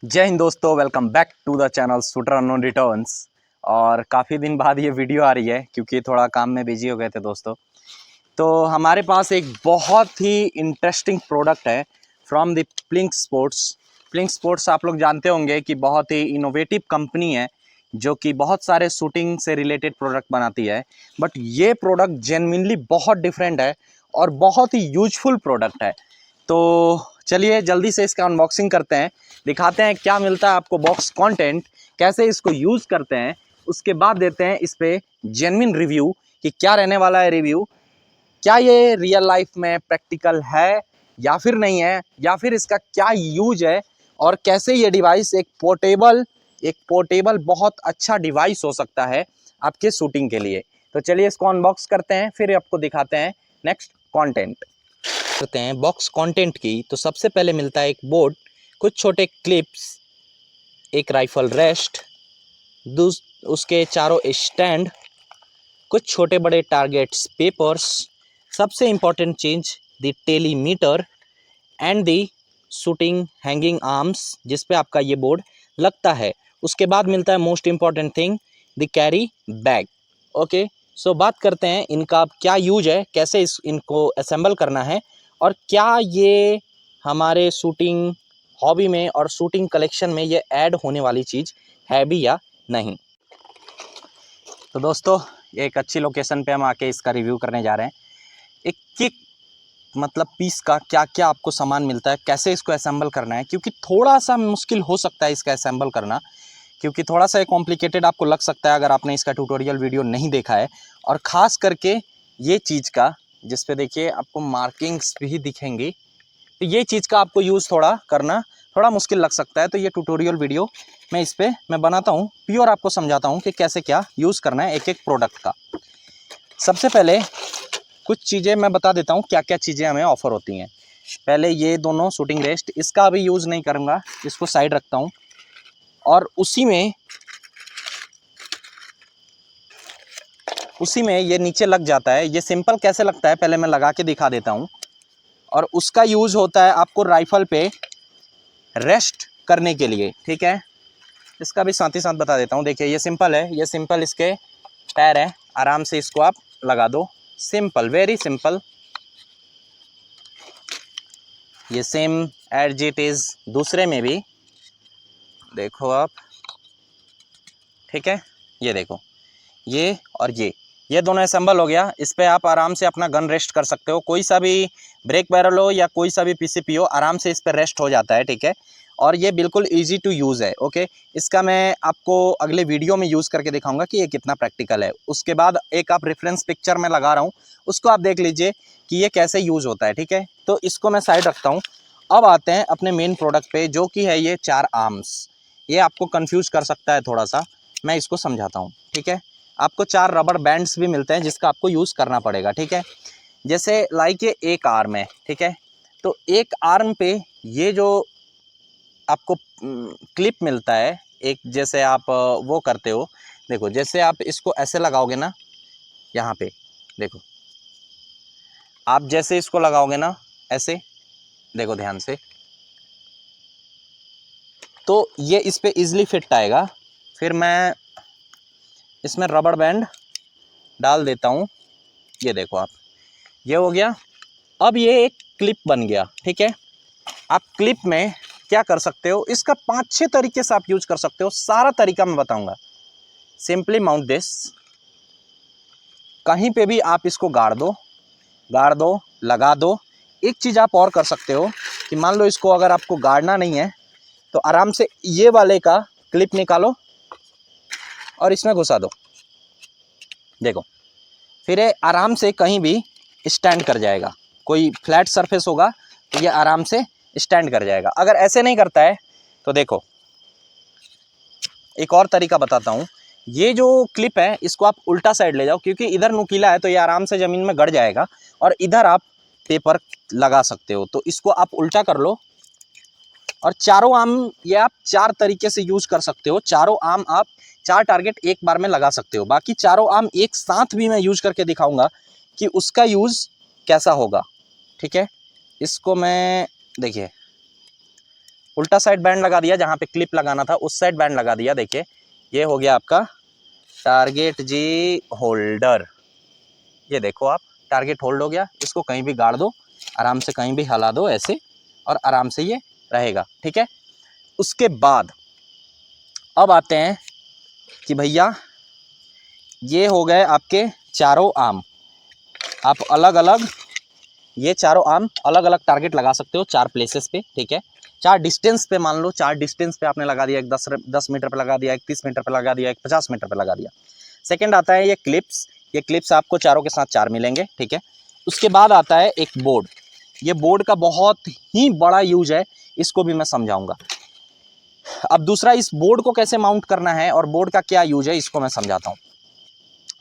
जय हिंद दोस्तों, welcome back to the channel shooter unknown returns. और काफ़ी दिन बाद ये वीडियो आ रही है क्योंकि थोड़ा काम में बिजी हो गए थे दोस्तों। तो हमारे पास एक बहुत ही इंटरेस्टिंग प्रोडक्ट है फ्रॉम द प्लिंक स्पोर्ट्स। प्लिंक स्पोर्ट्स आप लोग जानते होंगे कि बहुत ही इनोवेटिव कंपनी है जो कि बहुत सारे शूटिंग से रिलेटेड प्रोडक्ट बनाती है। बट ये प्रोडक्ट जेन्युइनली बहुत डिफरेंट है और बहुत ही यूजफुल प्रोडक्ट है। तो चलिए जल्दी से इसका अनबॉक्सिंग करते हैं, दिखाते हैं क्या मिलता है आपको बॉक्स कंटेंट, कैसे इसको यूज़ करते हैं, उसके बाद देते हैं इस पे जेन्युइन रिव्यू कि क्या रहने वाला है रिव्यू, क्या ये रियल लाइफ में प्रैक्टिकल है या फिर नहीं है, या फिर इसका क्या यूज है और कैसे ये डिवाइस एक पोर्टेबल बहुत अच्छा डिवाइस हो सकता है आपके शूटिंग के लिए। तो चलिए इसको अनबॉक्स करते हैं, फिर आपको दिखाते हैं नेक्स्ट कंटेंट। करते हैं बॉक्स कंटेंट की, तो सबसे पहले मिलता है एक बोर्ड, कुछ छोटे क्लिप्स, एक राइफल रेस्ट, उसके चारों स्टैंड, कुछ छोटे बड़े टारगेट्स पेपर्स, सबसे इम्पॉर्टेंट चीज the telemeter and the shooting hanging arms जिस पे आपका ये बोर्ड लगता है। उसके बाद मिलता है most important thing the carry bag. Okay, so बात करते हैं इनका क्या यूज है, कैसे इनको असेंबल करना है और क्या ये हमारे शूटिंग हॉबी में और शूटिंग कलेक्शन में ये ऐड होने वाली चीज़ है भी या नहीं। तो दोस्तों एक अच्छी लोकेशन पे हम आके इसका रिव्यू करने जा रहे हैं। एक किक मतलब पीस का क्या क्या आपको सामान मिलता है, कैसे इसको असेंबल करना है, क्योंकि थोड़ा सा मुश्किल हो सकता है इसका असेंबल करना, क्योंकि थोड़ा सा कॉम्प्लिकेटेड आपको लग सकता है अगर आपने इसका ट्यूटोरियल वीडियो नहीं देखा है। और ख़ास करके ये चीज़ का जिस पे देखिए आपको मार्किंग्स भी दिखेंगी, तो ये चीज़ का आपको यूज़ थोड़ा करना थोड़ा मुश्किल लग सकता है। तो ये ट्यूटोरियल वीडियो मैं बनाता हूँ, प्योर आपको समझाता हूँ कि कैसे क्या यूज़ करना है एक एक प्रोडक्ट का। सबसे पहले कुछ चीज़ें मैं बता देता हूँ क्या क्या चीज़ें हमें ऑफ़र होती हैं। पहले ये दोनों शूटिंग रेस्ट, इसका अभी यूज़ नहीं करूँगा, इसको साइड रखता हूँ। और उसी में ये नीचे लग जाता है। ये सिंपल कैसे लगता है पहले मैं लगा के दिखा देता हूँ। और उसका यूज़ होता है आपको राइफ़ल पे रेस्ट करने के लिए, ठीक है। इसका भी साथ ही साथ बता देता हूँ। देखिए ये सिंपल है, ये सिंपल इसके पैर है, आराम से इसको आप लगा दो, सिंपल, वेरी सिंपल। ये सेम एज इट इज़ दूसरे में भी देखो आप, ठीक है। ये देखो ये और ये दोनों असेंबल हो गया। इस पर आप आराम से अपना गन रेस्ट कर सकते हो, कोई सा भी ब्रेक बैरल हो या कोई सा भी पीसीपी हो, आराम से इस पर रेस्ट हो जाता है, ठीक है। और ये बिल्कुल इजी टू यूज़ है। ओके, इसका मैं आपको अगले वीडियो में यूज़ करके दिखाऊंगा कि ये कितना प्रैक्टिकल है। उसके बाद एक आप रेफरेंस पिक्चर में लगा रहा हूँ, उसको आप देख लीजिए कि ये कैसे यूज़ होता है, ठीक है। तो इसको मैं साइड रखता हूँ। अब आते हैं अपने मेन प्रोडक्ट पे, जो कि है ये 4 आर्म्स। ये आपको कन्फ्यूज़ कर सकता है थोड़ा सा, मैं इसको समझाता हूँ, ठीक है। आपको 4 रबर बैंड्स भी मिलते हैं जिसका आपको यूज़ करना पड़ेगा, ठीक है। जैसे लाइक ये एक आर्म है, ठीक है। तो एक आर्म पे ये जो आपको क्लिप मिलता है, एक जैसे आप वो करते हो, देखो जैसे आप इसको ऐसे लगाओगे ना, यहाँ पे देखो, आप जैसे इसको लगाओगे ना ऐसे, देखो ध्यान से, तो ये इस पे इजीली फिट आएगा। फिर मैं इसमें रबर बैंड डाल देता हूँ, ये देखो आप, ये हो गया। अब ये एक क्लिप बन गया, ठीक है। आप क्लिप में क्या कर सकते हो, इसका 5-6 तरीके से आप यूज कर सकते हो, सारा तरीका मैं बताऊंगा। सिंपली माउंट दिस, कहीं पे भी आप इसको गाड़ दो, लगा दो। एक चीज़ आप और कर सकते हो कि मान लो इसको अगर आपको गाड़ना नहीं है तो आराम से ये वाले का क्लिप निकालो और इसमें घुसा दो, देखो, फिर ये आराम से कहीं भी स्टैंड कर जाएगा। कोई फ्लैट सरफेस होगा तो ये आराम से स्टैंड कर जाएगा। अगर ऐसे नहीं करता है तो देखो एक और तरीका बताता हूँ। ये जो क्लिप है इसको आप उल्टा साइड ले जाओ, क्योंकि इधर नुकीला है तो ये आराम से ज़मीन में गड़ जाएगा, और इधर आप पेपर लगा सकते हो। तो इसको आप उल्टा कर लो और चारों आर्म ये आप 4 तरीके से यूज़ कर सकते हो। चारों आर्म आप 4 टारगेट एक बार में लगा सकते हो। बाकी चारों आर्म एक साथ भी मैं यूज़ करके दिखाऊंगा कि उसका यूज़ कैसा होगा, ठीक है। इसको मैं देखिए उल्टा साइड बैंड लगा दिया, जहाँ पे क्लिप लगाना था उस साइड बैंड लगा दिया। देखिए ये हो गया आपका टारगेट जी होल्डर। ये देखो आप, टारगेट होल्ड हो गया। इसको कहीं भी गाड़ दो, आराम से कहीं भी हिला दो ऐसे, और आराम से ये रहेगा, ठीक है। उसके बाद अब आते हैं कि भैया ये हो गए आपके चारों आर्म। आप अलग अलग ये चारों आर्म अलग अलग टारगेट लगा सकते हो 4 प्लेसेस पे, ठीक है। 4 डिस्टेंस पे, मान लो 4 डिस्टेंस पे आपने लगा दिया। एक 10 मीटर पे लगा दिया, एक 30 मीटर पे लगा दिया, एक 50 मीटर पे लगा दिया। सेकंड आता है ये क्लिप्स। ये क्लिप्स आपको चारों के साथ 4 मिलेंगे, ठीक है। उसके बाद आता है एक बोर्ड। ये बोर्ड का बहुत ही बड़ा यूज है, इसको भी मैं समझाऊंगा। अब दूसरा, इस बोर्ड को कैसे माउंट करना है और बोर्ड का क्या यूज है इसको मैं समझाता हूँ।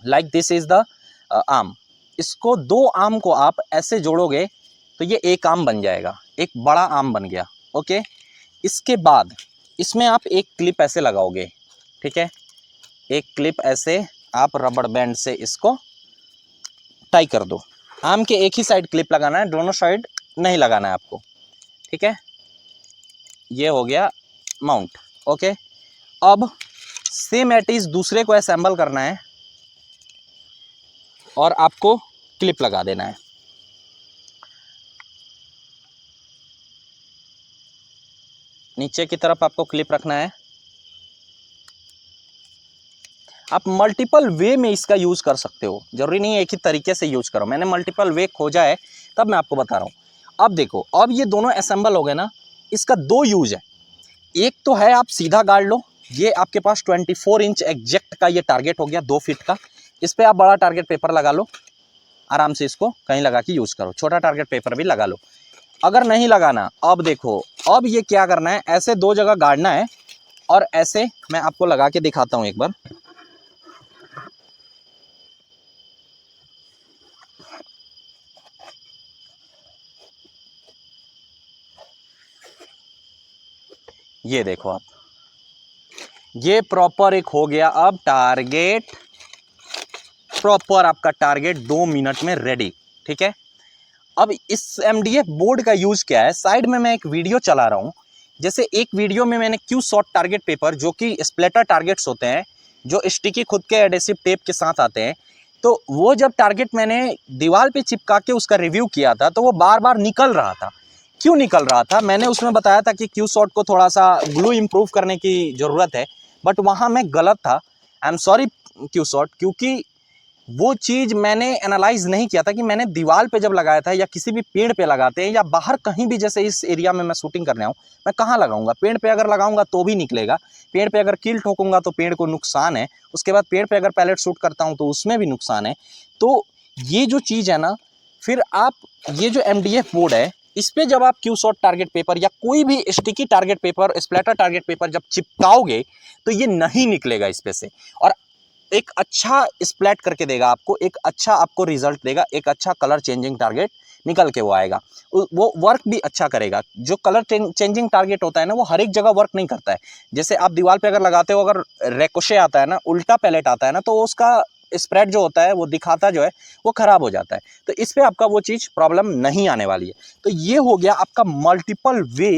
Like this is the arm. इसको 2 आर्म को आप ऐसे जोड़ोगे तो ये एक आर्म बन जाएगा, एक बड़ा आर्म बन गया, ओके। इसके बाद इसमें आप एक क्लिप ऐसे लगाओगे, ठीक है। एक क्लिप ऐसे आप रबड़ बैंड से इसको टाई कर दो। आर्म के एक ही साइड क्लिप लगाना है, दोनों साइड नहीं लगाना है आपको, ठीक है। ये हो गया माउंट, ओके। अब सेम एट इज दूसरे को असेंबल करना है और आपको क्लिप लगा देना है। नीचे की तरफ आपको क्लिप रखना है। आप मल्टीपल वे में इसका यूज़ कर सकते हो, जरूरी नहीं है एक ही तरीके से यूज़ करो। मैंने मल्टीपल वे खोजा है तब मैं आपको बता रहा हूँ। अब देखो, अब ये दोनों असेंबल हो गए ना, इसका 2 यूज है। एक तो है आप सीधा गाड़ लो, ये आपके पास 24 इंच एग्जैक्ट का ये टारगेट हो गया, 2 फीट का। इस पर आप बड़ा टारगेट पेपर लगा लो, आराम से इसको कहीं लगा के यूज़ करो। छोटा टारगेट पेपर भी लगा लो। अगर नहीं लगाना, अब देखो, अब ये क्या करना है, ऐसे 2 जगह गाड़ना है और ऐसे मैं आपको लगा के दिखाता हूँ एक बार। ये देखो आप, ये प्रॉपर एक हो गया अब टारगेट, प्रॉपर आपका टारगेट 2 मिनट में रेडी, ठीक है। अब इस MDF बोर्ड का यूज क्या है, साइड में मैं एक वीडियो चला रहा हूं। जैसे एक वीडियो में मैंने क्यू शॉट टारगेट पेपर, जो कि स्प्लेटर टारगेट्स होते हैं, जो स्टिकी खुद के एडेसिव टेप के साथ आते हैं, तो वो जब टारगेट मैंने दीवार पे चिपका के उसका रिव्यू किया था तो वो बार बार निकल रहा था। क्यों निकल रहा था, मैंने उसमें बताया था कि क्यू शॉट को थोड़ा सा ग्लू इंप्रूव करने की ज़रूरत है, बट वहाँ मैं गलत था। I am sorry Q shot, क्योंकि वो चीज़ मैंने एनालाइज नहीं किया था कि मैंने दीवार पे जब लगाया था, या किसी भी पेड़ पे लगाते हैं, या बाहर कहीं भी, जैसे इस एरिया में मैं शूटिंग करने आऊँ, मैं कहाँ लगाऊंगा? पेड़ पे अगर लगाऊंगा तो भी निकलेगा, पेड़ पे अगर कील ठोकूंगा तो पेड़ को नुकसान है, उसके बाद पेड़ पे अगर पैलेट शूट करता हूँ तो उसमें भी नुकसान है। तो ये जो चीज़ है ना, फिर आप ये जो MDF बोर्ड है, इस पर जब आप क्यू शॉट टारगेट पेपर या कोई भी sticky target paper, splatter target paper जब चिपकाओगे तो ये नहीं निकलेगा इस पे से, और एक अच्छा स्प्लैट करके देगा आपको, एक अच्छा आपको रिजल्ट देगा, एक अच्छा कलर चेंजिंग टारगेट निकल के वो आएगा, वो वर्क भी अच्छा करेगा। जो कलर चेंजिंग टारगेट होता है ना, वो हर एक जगह वर्क नहीं करता है। जैसे आप दीवार पे अगर लगाते हो, अगर रेकोशे आता है ना, उल्टा पैलेट आता है ना, तो उसका स्प्रेड जो होता है, वो दिखाता जो है वो खराब हो जाता है। तो इस पे आपका वो चीज़ प्रॉब्लम नहीं आने वाली है। तो ये हो गया आपका मल्टीपल वे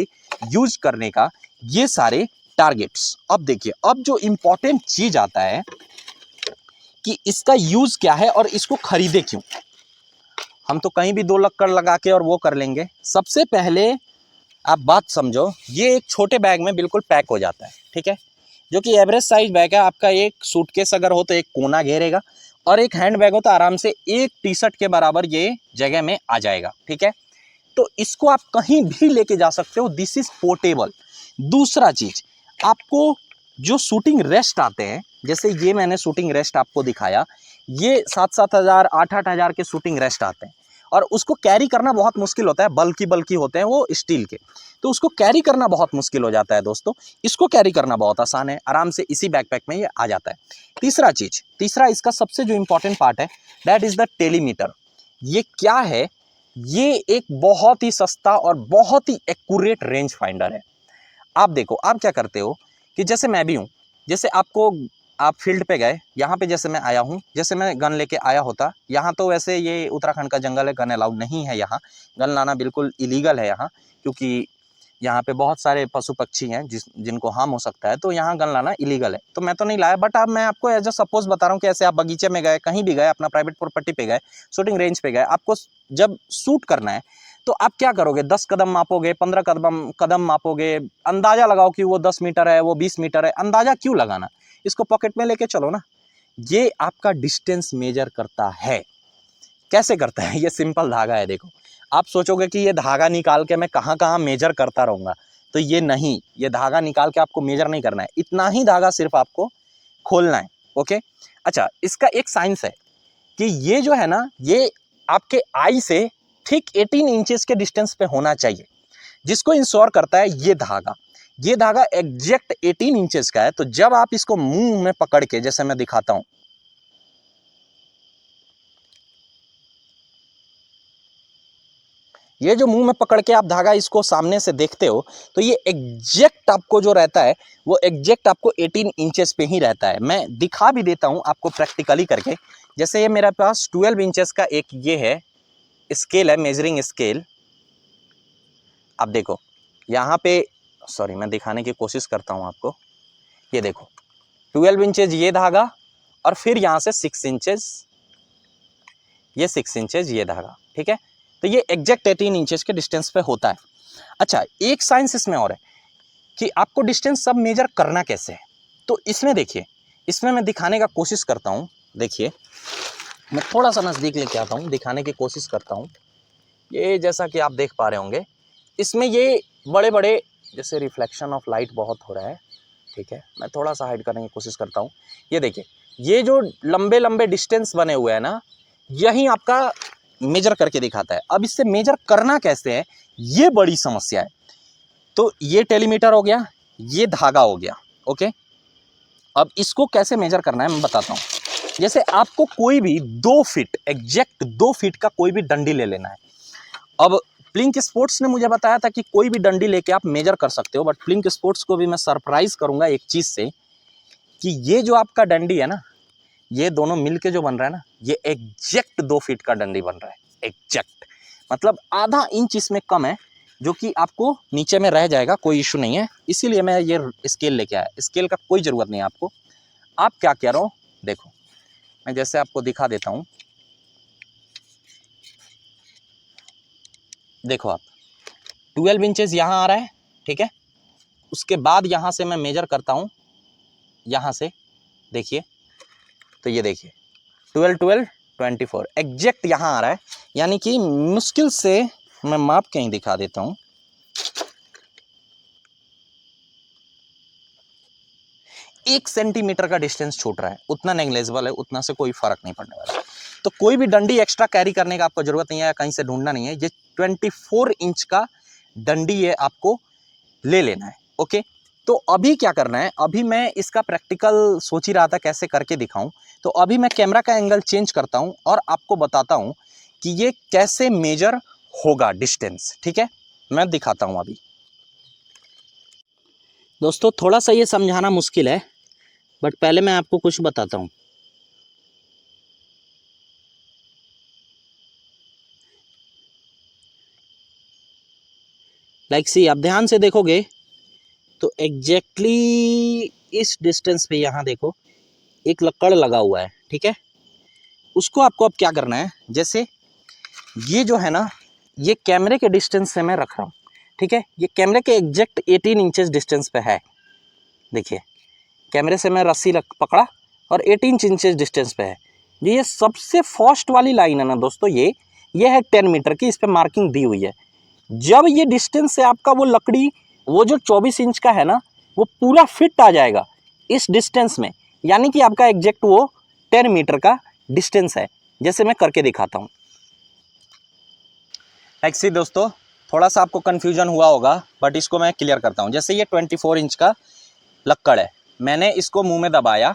यूज करने का, ये सारे टारगेट्स। अब देखिए, अब जो इंपॉर्टेंट चीज आता है कि इसका यूज क्या है और इसको खरीदे क्यों। हम तो कहीं भी 2 लक्कड़ लगा के और वो कर लेंगे। सबसे पहले आप बात समझो, ये एक छोटे बैग में बिल्कुल पैक हो जाता है, ठीक है, जो कि एवरेज साइज बैग है आपका। एक सूटकेस अगर हो तो एक कोना घेरेगा, और एक हैंड बैग हो तो आराम से एक टी-शर्ट के बराबर ये जगह में आ जाएगा, ठीक है। तो इसको आप कहीं भी लेके जा सकते हो, दिस इज पोर्टेबल। दूसरा चीज, आपको जो शूटिंग रेस्ट आते हैं, जैसे ये मैंने शूटिंग रेस्ट आपको दिखाया, ये 7-7 हज़ार 8-8 हज़ार के शूटिंग रेस्ट आते हैं, और उसको कैरी करना बहुत मुश्किल होता है। बल्कि होते हैं वो स्टील के, तो उसको कैरी करना बहुत मुश्किल हो जाता है दोस्तों। इसको कैरी करना बहुत आसान है, आराम से इसी बैकपैक में ये आ जाता है। तीसरा इसका सबसे जो इंपॉर्टेंट पार्ट है, दैट इज द टेलीमीटर। ये क्या है? ये एक बहुत ही सस्ता और बहुत ही एक्यूरेट रेंज फाइंडर है। आप देखो, आप क्या करते हो कि जैसे मैं भी हूँ, जैसे आपको, आप फील्ड पे गए, यहाँ पे जैसे मैं आया हूँ, जैसे मैं गन लेके आया होता, यहाँ तो वैसे ये उत्तराखंड का जंगल है, गन अलाउड नहीं है यहाँ, गन लाना बिल्कुल इलीगल है यहाँ, क्योंकि यहाँ पे बहुत सारे पशु पक्षी हैं जिनको हार्म हो सकता है, तो यहाँ गन लाना इलीगल है। तो मैं तो नहीं लाया, बट अब मैं आपको एज अ सपोज बता रहा हूँ कि ऐसे आप बगीचे में गए, कहीं भी गए, अपना प्राइवेट प्रॉपर्टी पे गए, शूटिंग रेंज पे गए, आपको जब शूट करना है तो आप क्या करोगे? 10 कदम मापोगे, 15 कदम मापोगे, अंदाजा लगाओ कि वो 10 मीटर है, वो 20 मीटर है। अंदाजा क्यों लगाना, इसको पॉकेट में लेके चलो ना। ये आपका डिस्टेंस मेजर करता है। कैसे करता है? ये सिंपल धागा है। देखो, आप सोचोगे कि ये धागा निकाल के मैं कहाँ कहाँ मेजर करता रहूँगा, तो ये नहीं, ये धागा निकाल के आपको मेजर नहीं करना है, इतना ही धागा सिर्फ आपको खोलना है। ओके, अच्छा, इसका एक साइंस है कि ये जो है ना, ये आपके आई से ठीक 18 इंचेस के डिस्टेंस पे होना चाहिए, जिसको इंश्योर करता है ये धागा। ये धागा एग्जैक्ट 18 इंचेस का है। तो जब आप इसको मुंह में पकड़ के, जैसे मैं दिखाता हूं, ये जो मुंह में पकड़ के आप धागा इसको सामने से देखते हो, तो ये एग्जैक्ट आपको जो रहता है वो एग्जैक्ट आपको 18 इंचेस पे ही रहता है। मैं दिखा भी देता हूं आपको प्रैक्टिकली करके। जैसे ये मेरे पास 12 इंचेस का एक ये है स्केल है, मेजरिंग स्केल। आप देखो यहाँ पे, सॉरी मैं दिखाने की कोशिश करता हूँ आपको। ये देखो 12 इंचेज ये धागा, और फिर यहाँ से 6 इंचेज, ये 6 इंचेज ये धागा, ठीक है। तो ये एग्जैक्ट 18 इंचेस के डिस्टेंस पे होता है। अच्छा, एक साइंस इसमें और है कि आपको डिस्टेंस सब मेजर करना कैसे है। तो इसमें देखिए, इसमें मैं दिखाने का कोशिश करता हूँ। देखिए, मैं थोड़ा सा नज़दीक लेके आता हूँ, दिखाने की कोशिश करता हूँ। ये जैसा कि आप देख पा रहे होंगे, इसमें ये बड़े बड़े, जैसे रिफ्लेक्शन ऑफ लाइट बहुत हो रहा है, ठीक है, मैं थोड़ा सा हाइड करने की कोशिश करता हूँ। ये देखिए, ये जो लंबे लंबे डिस्टेंस बने हुए हैं ना, यही आपका मेजर करके दिखाता है। अब इससे मेजर करना कैसे है, ये बड़ी समस्या है। तो ये टेलीमीटर हो गया, ये धागा हो गया, ओके। अब इसको कैसे मेजर करना है मैं बताता हूँ। जैसे आपको कोई भी 2 फीट, एग्जैक्ट 2 फीट का कोई भी डंडी ले लेना है। अब प्लिंक स्पोर्ट्स ने मुझे बताया था कि कोई भी डंडी लेके आप मेजर कर सकते हो, बट प्लिंक स्पोर्ट्स को भी मैं सरप्राइज करूंगा एक चीज से, कि ये जो आपका डंडी है ना, ये दोनों मिलके जो बन रहा है ना, ये एग्जैक्ट 2 फीट का डंडी बन रहा है। एग्जैक्ट मतलब आधा इंच इसमें कम है, जो कि आपको नीचे में रह जाएगा, कोई इशू नहीं है। इसीलिए मैं ये स्केल लेके आया। स्केल का कोई ज़रूरत नहीं है आपको। आप क्या कह रहे हो, देखो मैं जैसे आपको दिखा देता हूँ। देखो आप, 12 इंचेस यहाँ आ रहा है, ठीक है। उसके बाद यहाँ से मैं मेजर करता हूँ, यहाँ से देखिए, तो ये देखिए 12 12 24 एग्जैक्ट यहाँ आ रहा है। यानी कि मुश्किल से मैं माप के ही दिखा देता हूँ। एक सेंटीमीटर का डिस्टेंस छूट रहा है, उतना नेग्लेजिबल है, उतना से कोई फर्क नहीं पड़ने वाला। तो कोई भी डंडी एक्स्ट्रा कैरी करने का आपको जरूरत नहीं है, कहीं से ढूंढना नहीं है। ये 24 इंच का डंडी है, आपको ले लेना है, ओके। तो अभी क्या करना है, अभी मैं इसका प्रैक्टिकल सोच ही रहा था कैसे करके दिखाऊं। तो अभी मैं कैमरा का एंगल चेंज करता हूं और आपको बताता हूं कि ये कैसे मेजर होगा डिस्टेंस, ठीक है। मैं दिखाता हूं अभी। दोस्तों थोड़ा सा ये समझाना मुश्किल है, बट पहले मैं आपको कुछ बताता हूं। लाइक सी, आप ध्यान से देखोगे तो एग्जैक्टली इस डिस्टेंस पे यहाँ देखो एक लक्कड़ लगा हुआ है, ठीक है। उसको आपको अब क्या करना है, जैसे ये जो है ना, ये कैमरे के डिस्टेंस से मैं रख रहा हूँ, ठीक है। ये कैमरे के एग्जैक्ट 18 इंचेस डिस्टेंस पे है। देखिए, कैमरे से मैं रस्सी पकड़ा और 18 इंचेस डिस्टेंस पे है। ये सबसे फर्स्ट वाली लाइन है ना दोस्तों, ये है 10 मीटर की, इस पर मार्किंग दी हुई है। जब ये डिस्टेंस से आपका वो लकड़ी, वो जो 24 इंच का है ना, वो पूरा फिट आ जाएगा इस डिस्टेंस में, यानी कि आपका एग्जैक्ट वो 10 मीटर का डिस्टेंस है। जैसे मैं करके दिखाता हूँ। एक्चुअली दोस्तों थोड़ा सा आपको कन्फ्यूजन हुआ होगा, बट इसको मैं क्लियर करता हूँ। जैसे ये 24 इंच का लक्कड़ है, मैंने इसको मुंह में दबाया,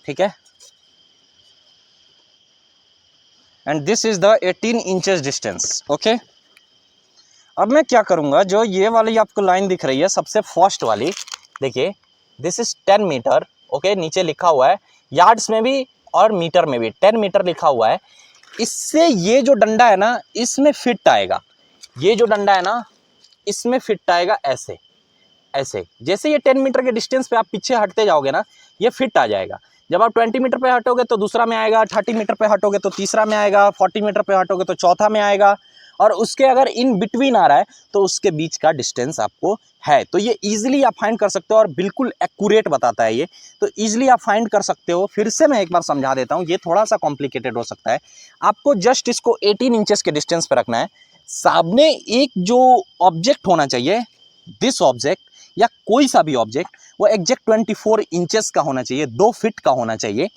ठीक है, and this is the 18 inches distance, okay. अब मैं क्या करूंगा, जो ये वाली आपको लाइन दिख रही है सबसे फर्स्ट वाली, देखिए दिस इज 10 मीटर, ओके। नीचे लिखा हुआ है यार्ड्स में भी और मीटर में भी 10 मीटर लिखा हुआ है। इससे ये जो डंडा है ना, इसमें फिट आएगा। ये जो डंडा है ना, इसमें फिट आएगा ऐसे ऐसे। जैसे ये 10 मीटर के डिस्टेंस पे आप पीछे हटते जाओगे ना, ये फिट आ जाएगा। जब आप 20 मीटर पे हटोगे तो दूसरा में आएगा, 30 मीटर पे हटोगे तो तीसरा में आएगा, 40 मीटर पे हटोगे तो चौथा में आएगा, और उसके अगर इन बिटवीन आ रहा है तो उसके बीच का डिस्टेंस आपको है। तो ये इजीली आप फाइंड कर सकते हो और बिल्कुल एक्यूरेट बताता है ये, तो इजीली आप फाइंड कर सकते हो। फिर से मैं एक बार समझा देता हूँ, ये थोड़ा सा कॉम्प्लिकेटेड हो सकता है। आपको जस्ट इसको 18 इंचेस के डिस्टेंस पे रखना है। सामने एक जो ऑब्जेक्ट होना चाहिए, दिस ऑब्जेक्ट या कोई सा भी ऑब्जेक्ट, वो एग्जैक्ट 24 इंचेस का होना चाहिए, 2 फीट का होना चाहिए।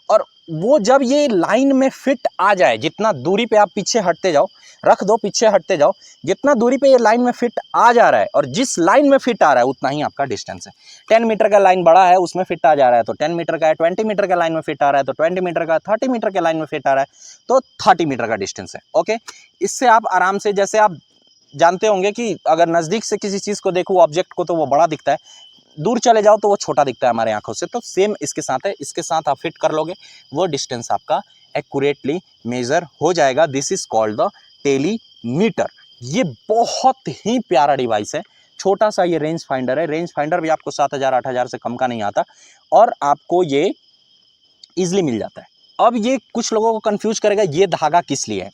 और वो जब ये लाइन में फिट आ जाए, जितना दूरी पे आप पीछे हटते जाओ, रख दो पीछे हटते जाओ, जितना दूरी पे ये लाइन में फिट आ जा रहा है और जिस लाइन में फिट आ रहा है उतना ही आपका डिस्टेंस है। 10 मीटर का लाइन बड़ा है, उसमें फिट आ जा रहा है तो 10 मीटर का है, 20 मीटर का लाइन में फिट आ रहा है तो 20 मीटर का, 30 मीटर के लाइन में फिट आ रहा है तो 30 मीटर का डिस्टेंस है। ओके, इससे आप आराम से, जैसे आप जानते होंगे कि अगर नज़दीक से किसी चीज़ को देखो, ऑब्जेक्ट को, तो वो बड़ा दिखता है, दूर चले जाओ तो वो छोटा दिखता है हमारे आंखों से। तो सेम इसके साथ है, इसके साथ आप फिट कर लोगे, वो डिस्टेंस आपका एक्यूरेटली मेजर हो जाएगा। This is called the telemeter. ये बहुत ही प्यारा डिवाइस है, छोटा सा ये रेंज फाइंडर है। रेंज फाइंडर भी आपको 7,000 8,000 से कम का नहीं आता और आपको ये इजिली मिल जाता है। अब ये कुछ लोगों को कंफ्यूज करेगा, ये धागा किस लिए है?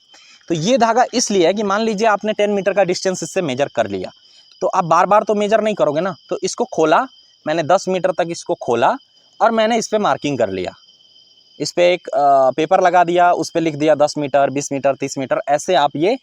तो ये धागा इसलिए है कि मान लीजिए आपने 10 मीटर का डिस्टेंस इससे मेजर कर लिया, तो आप बार बार तो मेजर नहीं करोगे ना, तो इसको खोला मैंने, 10 मीटर तक इसको खोला और मैंने इस पर मार्किंग कर लिया, इस पर एक पेपर लगा दिया, उस पर लिख दिया 10 मीटर 20 मीटर 30 मीटर। ऐसे आप ये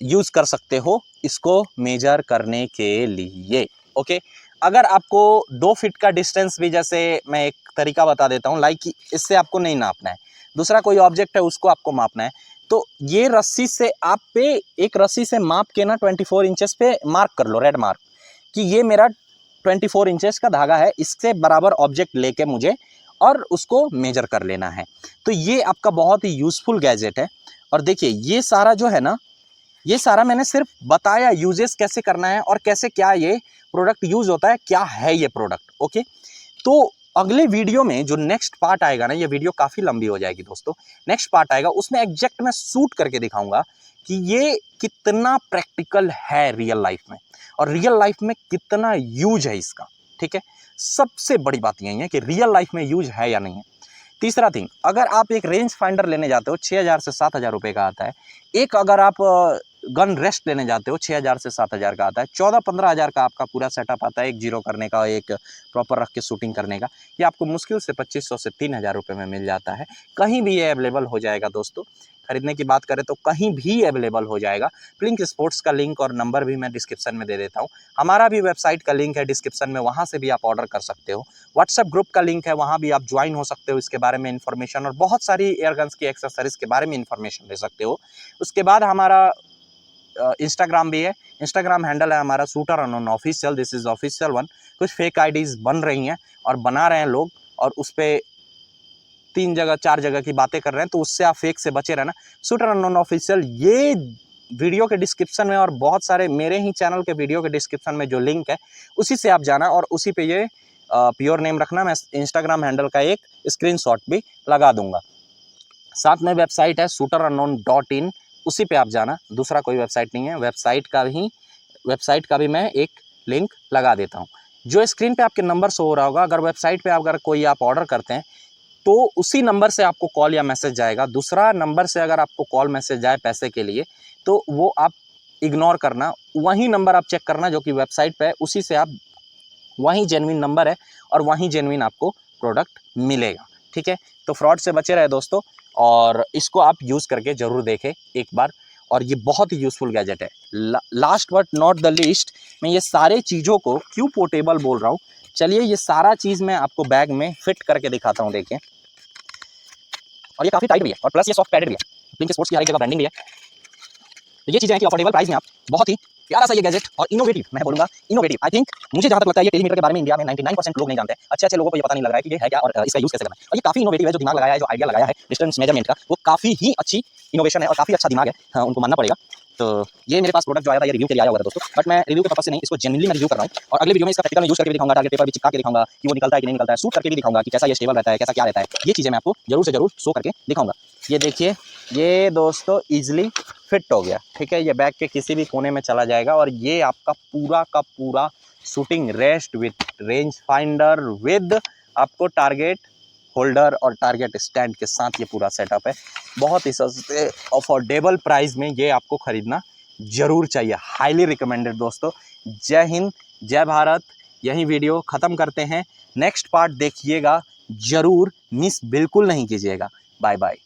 यूज कर सकते हो इसको मेजर करने के लिए। ओके, अगर आपको 2 फीट का डिस्टेंस भी, जैसे मैं एक तरीका बता देता हूँ, लाइक इससे आपको नहीं नापना है, दूसरा कोई ऑब्जेक्ट है उसको आपको मापना है, तो ये रस्सी से आप पे एक रस्सी से माप के ना 24 इंचेस पे मार्क कर लो, रेड मार्क, कि ये मेरा 24 इंचेस का धागा है, इससे बराबर ऑब्जेक्ट लेके मुझे और उसको मेजर कर लेना है। तो ये आपका बहुत ही यूजफुल गैजेट है। और देखिए ये सारा जो है ना, ये सारा मैंने सिर्फ बताया यूजेस कैसे करना है और कैसे क्या ये प्रोडक्ट यूज होता है, क्या है ये प्रोडक्ट। ओके, तो अगले वीडियो में जो नेक्स्ट पार्ट आएगा ना, ये वीडियो काफ़ी लंबी हो जाएगी दोस्तों, नेक्स्ट पार्ट आएगा उसमें एग्जैक्ट मैं शूट करके दिखाऊंगा कि ये कितना प्रैक्टिकल है रियल लाइफ में और रियल लाइफ में कितना यूज है इसका। ठीक है, सबसे बड़ी बात यही है कि रियल लाइफ में यूज है या नहीं है। तीसरा थिंग, अगर आप एक रेंज फाइंडर लेने जाते हो 6,000 से 7,000 रुपये का आता है, एक अगर आप गन रेस्ट लेने जाते हो 6,000 से 7,000 का आता है, 14-15 हज़ार का आपका पूरा सेटअप आता है, एक जीरो करने का, एक प्रॉपर रख के शूटिंग करने का, ये आपको मुश्किल से 2,500 से 3,000 रुपये में मिल जाता है। कहीं भी ये अवेलेबल हो जाएगा दोस्तों, खरीदने की बात करें तो कहीं भी अवेलेबल हो जाएगा। ब्लिंक स्पोर्ट्स का लिंक और नंबर भी मैं डिस्क्रिप्शन में दे देता हूँ। हमारा भी वेबसाइट का लिंक है डिस्क्रिप्शन में, वहाँ से भी आप ऑर्डर कर सकते हो। व्हाट्सएप ग्रुप का लिंक है, वहाँ भी आप ज्वाइन हो सकते हो, इसके बारे में इन्फॉर्मेशन और बहुत सारी एयरगन्स की एक्सेसरीज के बारे में इन्फॉर्मेशन ले सकते हो। उसके बाद हमारा इंस्टाग्राम भी है, इंस्टाग्राम हैंडल है हमारा shooter unknown official, this is official one. कुछ फेक आईडीज बन रही हैं और बना रहे हैं लोग और उस पर 3 जगह 4 जगह की बातें कर रहे हैं, तो उससे आप फेक से बचे रहना। शूटर अननोन ऑफिशियल, ये वीडियो के डिस्क्रिप्शन में और बहुत सारे मेरे ही चैनल के वीडियो के डिस्क्रिप्शन में जो लिंक है उसी से आप जाना और उसी पे ये प्योर नेम रखना। मैं इंस्टाग्राम हैंडल का एक स्क्रीनशॉट भी लगा दूंगा। साथ में वेबसाइट है shooterunknown.in, उसी पे आप जाना, दूसरा कोई वेबसाइट नहीं है। वेबसाइट का भी मैं एक लिंक लगा देता हूँ। जो स्क्रीन पे आपके नंबर शो हो रहा होगा, अगर वेबसाइट पे अगर कोई आप ऑर्डर करते हैं तो उसी नंबर से आपको कॉल या मैसेज जाएगा। दूसरा नंबर से अगर आपको कॉल मैसेज जाए पैसे के लिए तो वो आप इग्नोर करना, वही नंबर आप चेक करना जो कि वेबसाइट पे है, उसी से आप, वही जेन्युइन नंबर है और वही जेन्युइन आपको प्रोडक्ट मिलेगा। ठीक है, तो फ्रॉड से बचे रहे दोस्तों और इसको आप यूज़ करके ज़रूर देखें एक बार, और ये बहुत ही यूज़फुल गैजेट है। Last but not the least, मैं ये सारे चीज़ों को क्यों पोर्टेबल बोल रहा हूँ, चलिए ये सारा चीज़ मैं आपको बैग में फिट करके दिखाता हूँ। देखिए, और ये काफ़ी टाइट भी है और प्लस ये सॉफ्ट पैडेड भी है, ब्लिंक स्पोर्ट्स की हर एक जगह ब्रांडिंग भी है। तो ये चीज़ें हैं कि अफोर्डेबल प्राइस में आप बहुत ही प्यारा सा ये गैजेट और इनोवेटिव, मैं बोलूंगा इनोवेटिव। आई थिंक मुझे जहां तक लगता है ये टेलीमीटर के बारे में इंडिया में 99% लोग नहीं जानते हैं। अच्छे लोगों को ये पता नहीं लग रहा है कि ये है क्या और इसका यूज कैसे करना है। और ये काफी इनोवेटिव है, जो दिमाग लगाया है, जो आइडिया लगाया है डिस्टेंस मेजरमेंट का, वो काफी ही अच्छी इनोवेशन है और काफी अच्छा दिमाग है। हाँ, उनको मानना पड़ेगा। तो ये मेरे पास प्रोडक्ट जो आया था ये रिव्यू के लिए आया हुआ था दोस्तों, बट मैं रिव्यू के पर्पस से नहीं, इसको जेन्युइनली मैं रिव्यू कर रहा हूँ। और अगले वीडियो में इसका प्रैक्टिकल में यूज करके भी दिखाऊंगा, टारगेट पेपर भी चिपका के दिखाऊंगा कि वो निकलता है कि नहीं निकलता है, शूट करके भी दिखाऊंगा कि कैसा ये स्टेबल रहता है, कैसा क्या रहता है। ये चीज़ें मैं आपको जरूर से जरूर शो करके दिखाऊंगा। ये देखिए, ये दोस्तों ईजिली फिट हो गया, ठीक है। ये बैग के किसी भी कोने में चला जाएगा और ये आपका पूरा का पूरा shooting rest with range finder with आपको टारगेट होल्डर और टारगेट स्टैंड के साथ ये पूरा सेटअप है। बहुत ही सस्ते अफोर्डेबल प्राइस में ये आपको खरीदना जरूर चाहिए, हाईली रिकमेंडेड दोस्तों। जय हिंद, जय भारत। यही वीडियो ख़त्म करते हैं, नेक्स्ट पार्ट देखिएगा जरूर, मिस बिल्कुल नहीं कीजिएगा। Bye bye.